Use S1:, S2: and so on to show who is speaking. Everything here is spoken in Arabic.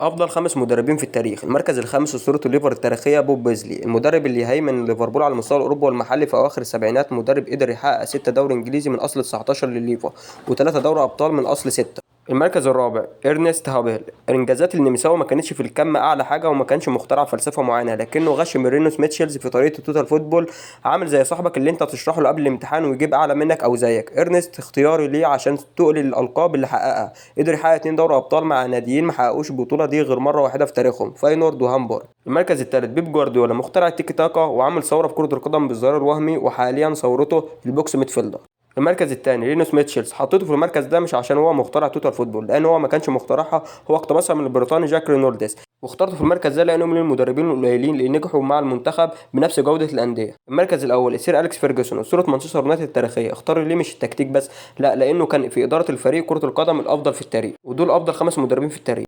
S1: افضل 5 مدربين في التاريخ. المركز الخامس اسطوره الليفر التاريخيه بوب بيزلي، المدرب اللي هيمن ليفربول على المستوى الاوروبي والمحلي في اواخر السبعينات. مدرب قدر يحقق 6 دوري انجليزي من اصل 19 للليفر، و3 دوري ابطال من اصل 6. المركز الرابع ارنست هابل. الانجازات النمساوي ما كانتش في الكم اعلى حاجه، وما كانش مخترع فلسفه معينه، لكنه غش من رينوس ميتشلز في طريقه التوتال فوتبول. عامل زي صاحبك اللي انت تشرحه له قبل الامتحان ويجيب اعلى منك او زيك. ارنست اختياري ليه عشان تقل الالقاب اللي حققها. قدر يحقق 2 دوري ابطال مع ناديين ما حققوش البطوله دي غير مره واحده في تاريخهم، فاينورد وهامبورغ. المركز الثالث بيب جوارديولا، مخترع التيكي تاكا وعامل ثوره في كره القدم بالظهير الوهمي، وحاليا ثورته البوكس ميدفيلدر. المركز الثاني رينوس ميتشلز. حطيته في المركز ده مش عشان هو مخترع توتال فوتبول، لان هو ما كانش مخترعها، هو اقتبسها من البريطاني جاك رينولدز. واخترته في المركز ده لانه من المدربين القليلين اللي نجحوا مع المنتخب بنفس جوده الانديه. المركز الاول السير اليكس فيرجسون، اسطوره مانشستر يونايتد التاريخيه. اختار ليه مش التكتيك بس، لا، لانه كان في اداره الفريق كره القدم الافضل في التاريخ. ودول افضل 5 مدربين في التاريخ.